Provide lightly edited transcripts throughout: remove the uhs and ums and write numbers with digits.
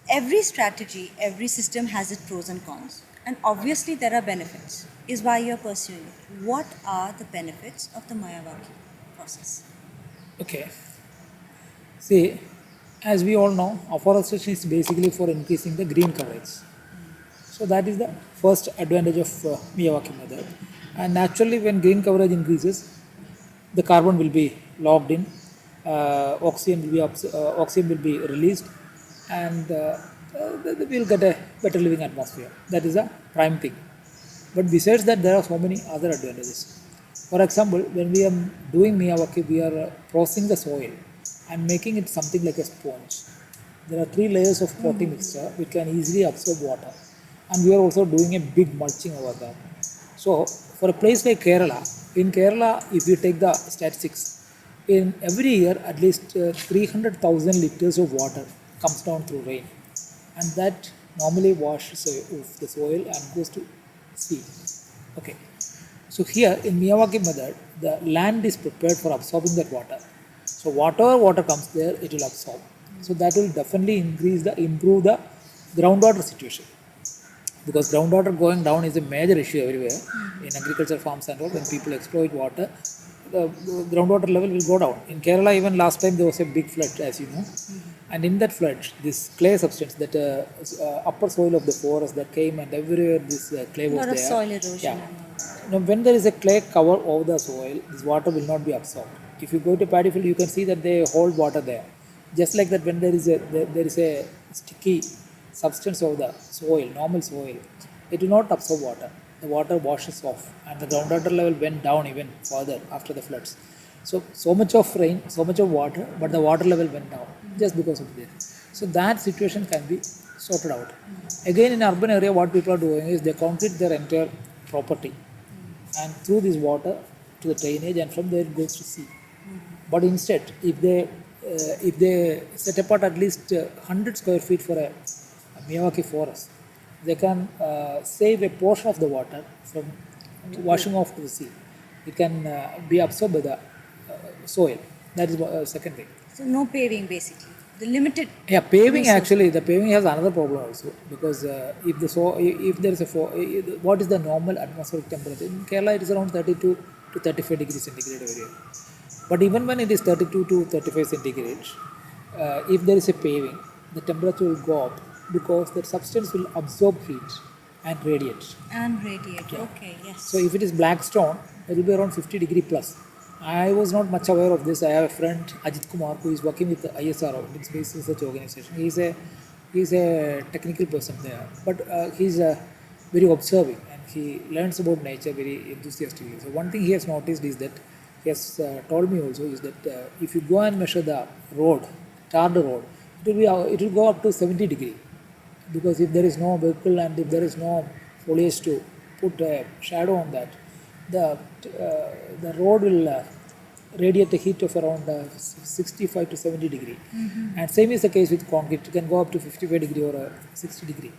every strategy, every system has its pros and cons. And obviously, there are benefits, is why you're pursuing it. What are the benefits of the Miyawaki process? Okay. See, as we all know, afforestation is basically for increasing the green coverage. So that is the first advantage of Miyawaki method. And naturally, when green coverage increases, the carbon will be locked in, oxygen will be released, and we will get a better living atmosphere. That is a prime thing. But besides that, there are so many other advantages. For example, when we are doing Miyawaki, we are processing the soil and making it something like a sponge. There are three layers of potty mixture which can easily absorb water, and we are also doing a big mulching over there. So, for a place like Kerala, in Kerala, if you take the statistics, in every year at least 300,000 liters of water comes down through rain, and that normally washes off the soil and goes to sea. Okay, so here in Miyawaki method, the land is prepared for absorbing that water. So whatever water comes there, it will absorb. So that will definitely improve the groundwater situation, because groundwater going down is a major issue everywhere in agriculture farms and all. When people exploit water, the groundwater level will go down. In Kerala, even last time there was a big flood, as you know, and in that flood, this clay substance, that upper soil of the forest that came, and everywhere this clay A was lot of there. soil erosion Yeah. and all. Now, when there is a clay cover over the soil, this water will not be absorbed. If you go to paddy field, you can see that they hold water there. Just like that, when there is a sticky substance of the soil, normal soil, it will not absorb water. The water washes off, and the groundwater level went down even further after the floods. So much of rain, so much of water, but the water level went down just because of this. So that situation can be sorted out. Again, in urban area, what people are doing is they concrete their entire property, and through this water to the drainage, and from there it goes to sea. But instead, if they set apart at least 100 square feet for a Miyawaki forest, they can save a portion of the water from washing off to the sea. It can be absorbed by the soil. That is second thing. So, no paving basically. The limited Yeah, paving, resource. actually, the paving has another problem also, because if there is what is the normal atmospheric temperature in Kerala? It is around 32 to 35 degrees centigrade every year. But even when it is 32 to 35 centigrade, if there is a paving, the temperature will go up, because that substance will absorb heat and radiate. And radiate. Yeah. Okay, yes. So if it is black stone, it will be around 50 degree plus. I was not much aware of this. I have a friend, Ajit Kumar, who is working with the ISRO, Indian Space Research Organization. He's a technical person there, but he's very observing, and he learns about nature very enthusiastically. So one thing he has noticed is that he has told me also is that if you go and measure the road, tarred road, it will go up to 70 degree, because if there is no vehicle and if there is no foliage to put a shadow on that, the road will radiate a heat of around 65 to 70 degree. And same is the case with concrete. It can go up to 55 degree or 60 degree.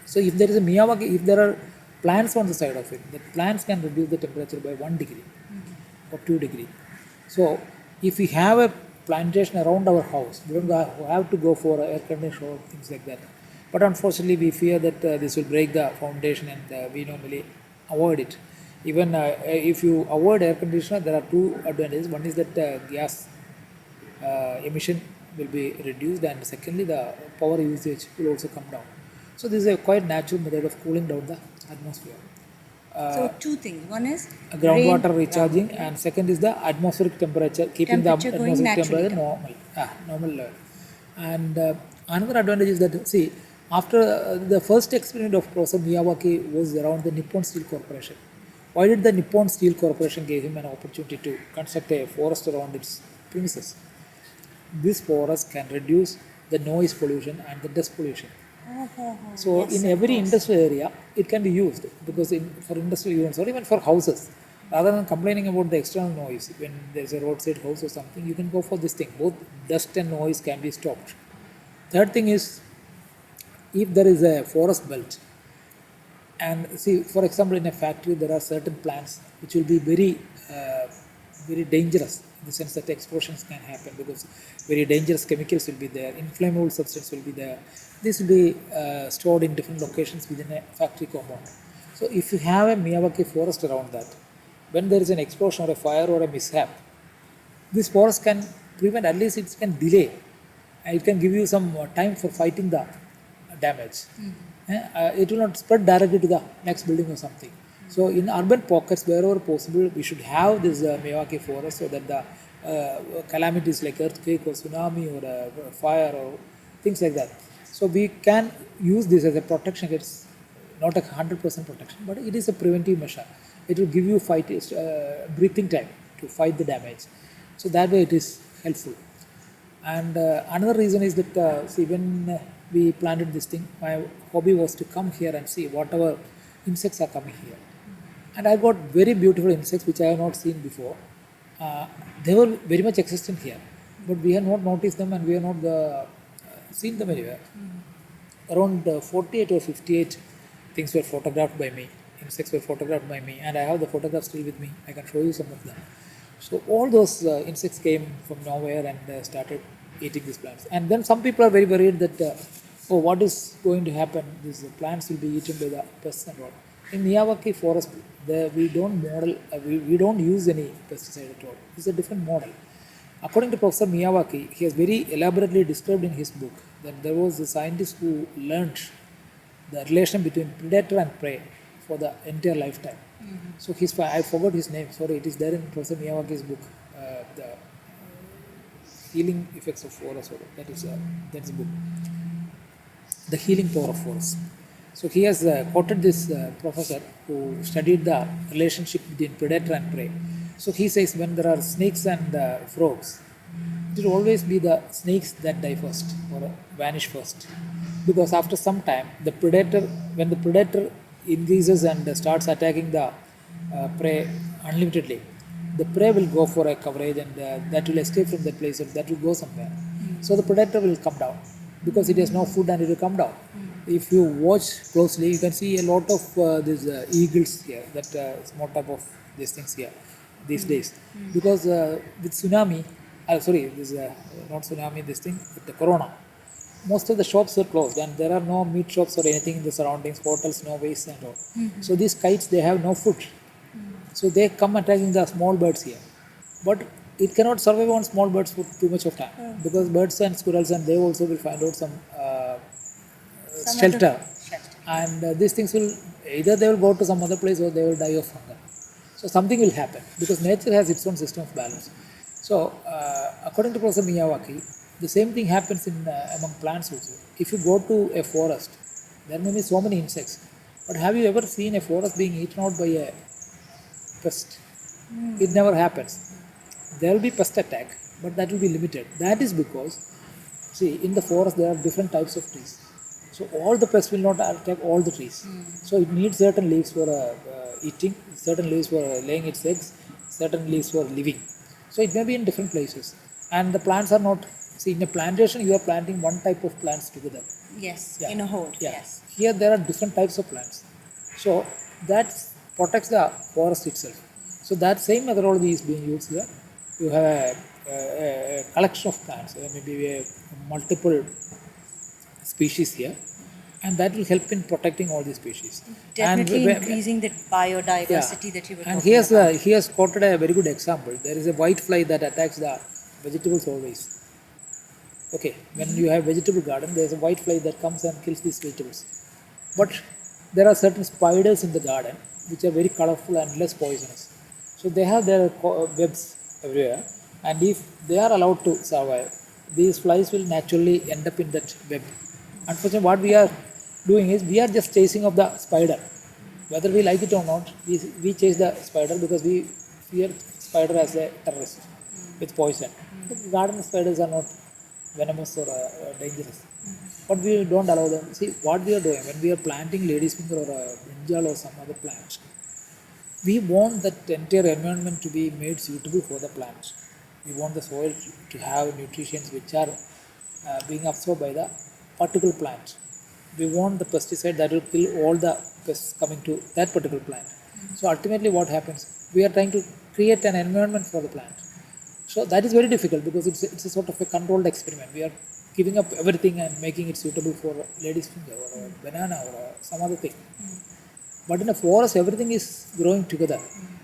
So if there is a Miyawaki, if there are plants on the side of it, the plants can reduce the temperature by 1 degree or 2 degree. So if we have a plantation around our house, we don't have to go for air conditioner or things like that. But unfortunately, we fear that this will break the foundation, and we normally avoid it. Even if you avoid air conditioner, there are two advantages. One is that gas emission will be reduced, and secondly, the power usage will also come down. So this is a quite natural method of cooling down the atmosphere. So, two things. One is Groundwater rain, recharging, and second is the atmospheric temperature, keeping the temperature going atmospheric naturally temperature down. normal level. And another advantage is that, see, after the first experiment of Professor Miyawaki was around the Nippon Steel Corporation. Why did the Nippon Steel Corporation give him an opportunity to construct a forest around its premises? This forest can reduce the noise pollution and the dust pollution. So Yes, in of every course. industrial area, it can be used, because for industrial events or even for houses, rather than complaining about the external noise when there's a roadside house or something, you can go for this thing. Both dust and noise can be stopped. Third thing is, if there is a forest belt, and see, for example, in a factory there are certain plants which will be very very dangerous in the sense that explosions can happen because very dangerous chemicals will be there, inflammable substance will be there. This will be stored in different locations within a factory compound. So if you have a Miyawaki forest around that, when there is an explosion or a fire or a mishap, this forest can prevent, at least it can delay, and it can give you some time for fighting the damage. It will not spread directly to the next building or something. So in urban pockets, wherever possible, we should have this Miyawaki forest so that the calamities like earthquake or tsunami or fire or things like that. So we can use this as a protection. It's not a 100% protection, but it is a preventive measure. It will give you breathing time to fight the damage. So that way it is helpful. And another reason is that see, when we planted this thing, my hobby was to come here and see whatever insects are coming here. And I got very beautiful insects which I have not seen before. They were very much existent here, but we have not noticed them and we have not seen them anywhere. Around 48 or 58 things were photographed by me. Insects were photographed by me, and I have the photographs still with me. I can show you some of them. So all those insects came from nowhere and started eating these plants. And then some people are very worried that, oh, what is going to happen? These plants will be eaten by the pests and all. In Miyawaki forest, we don't we don't use any pesticide at all. It's a different model. According to Professor Miyawaki, he has very elaborately described in his book that there was a scientist who learned the relation between predator and prey for the entire lifetime. So I forgot his name. Sorry, it is there in Professor Miyawaki's book, the Healing Effects of Forest. That's the book, The Healing Power of Forest. So he has quoted this professor who studied the relationship between predator and prey. So he says when there are snakes and frogs, it will always be the snakes that die first or vanish first, because after some time when the predator increases and starts attacking the prey unlimitedly, the prey will go for a coverage and that will escape from that place, or that will go somewhere. So the predator will come down because it has no food and it will come down. If you watch closely, you can see a lot of these eagles here, that small type of these things here these days. Because with tsunami, not tsunami, this thing, with the corona, most of the shops are closed and there are no meat shops or anything in the surroundings, hotels, no waste and all. So these kites, they have no food. So they come attacking the small birds here. But it cannot survive on small birds for too much of time, because birds and squirrels, and they also will find out some shelter. And these things will, either they will go to some other place or they will die of hunger. So something will happen, because nature has its own system of balance. So according to Professor Miyawaki, the same thing happens in among plants also. If you go to a forest, there may be so many insects, but have you ever seen a forest being eaten out by a pest? It never happens. There will be pest attack, but that will be limited. That is because, see, in the forest there are different types of trees. So all the pests will not attack all the trees. So it needs certain leaves for eating, certain leaves for laying its eggs, certain leaves for living. So it may be in different places. And the plants are not, see, in a plantation you are planting one type of plants together. Yes, Yeah. in a horde. Yeah. Yes. Here there are different types of plants. So that protects the forest itself. So that same methodology is being used here. You have a collection of plants, maybe multiple species here, and that will help in protecting all these species. Definitely And increasing the biodiversity that you were and talking about. he has quoted a very good example. There is a white fly that attacks the vegetables always. Okay, when you have vegetable garden, there is a white fly that comes and kills these vegetables. But there are certain spiders in the garden which are very colorful and less poisonous. So they have their webs everywhere, and if they are allowed to survive, these flies will naturally end up in that web. Unfortunately, what we are doing is we are just chasing of the spider. Whether we like it or not, we chase the spider because we fear spider as a terrorist with poison. The garden spiders are not venomous or dangerous, but we don't allow them. See, what we are doing when we are planting lady's finger or brinjal or some other plant, we want that entire environment to be made suitable for the plants. We want the soil to have nutrients which are being absorbed by the particular plant. We want the pesticide that will kill all the pests coming to that particular plant. So ultimately what happens, we are trying to create an environment for the plant. So that is very difficult because it's a sort of a controlled experiment. We are giving up everything and making it suitable for lady's finger or a banana or some other thing. But in a forest, everything is growing together.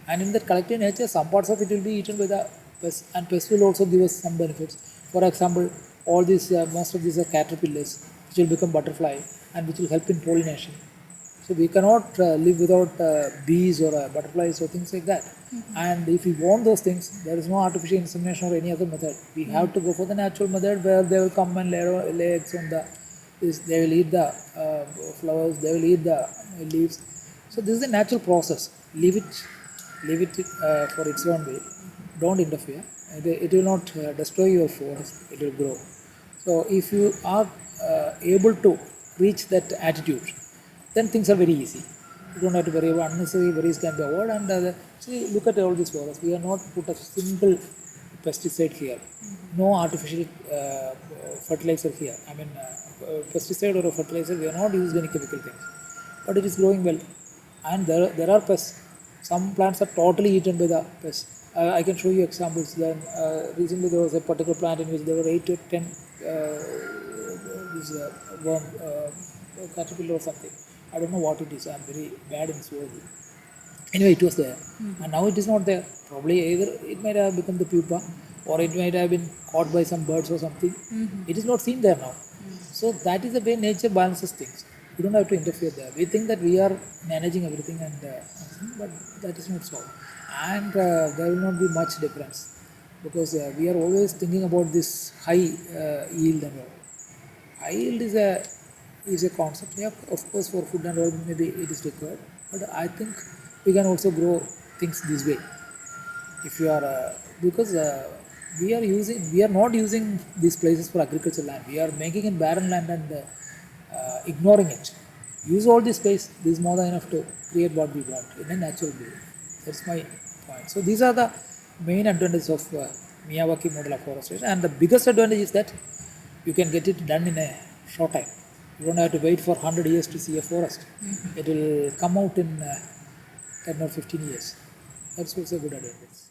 And in that collective nature, some parts of it will be eaten by the pest, and pest will also give us some benefits. For example, all these, most of these are caterpillars, which will become butterfly and which will help in pollination. So we cannot live without bees or butterflies or things like that. And if we want those things, there is no artificial insemination or any other method. We have to go for the natural method where they will come and lay eggs on the. They will eat the flowers. They will eat the leaves. So this is a natural process. Leave it for its own way. Don't interfere. It will not destroy your forest. It will grow. So if you are able to reach that attitude, then things are very easy. You don't have to worry about unnecessary worries can be avoided. And see, look at all these forests. We are not put a single pesticide here. No artificial fertilizer here. I mean, pesticide or a fertilizer. We are not using any chemical things, but it is growing well. And there are pests. Some plants are totally eaten by the pests. I can show you examples. Then recently there was a particular plant in which there were 8 to 10 this worm caterpillar or something. I don't know what it is. I'm very bad in zoology. Anyway, it was there, and now it is not there. Probably either it might have become the pupa, or it might have been caught by some birds or something. It is not seen there now. So that is the way nature balances things. We don't have to interfere there. We think that we are managing everything, but that is not so. And there will not be much difference because we are always thinking about this high yield and all. High yield is a concept. Yeah, of course, for food and all, maybe it is required. But I think we can also grow things this way. If you are because we are not using these places for agricultural land. We are making it barren land and ignoring it. Use all this space. This is more than enough to create what we want in a natural way. That's my point. So these are the main advantages of Miyawaki model of forestation, and the biggest advantage is that you can get it done in a short time. You don't have to wait for 100 years to see a forest. It will come out in 10 or 15 years. That's also a good advantage.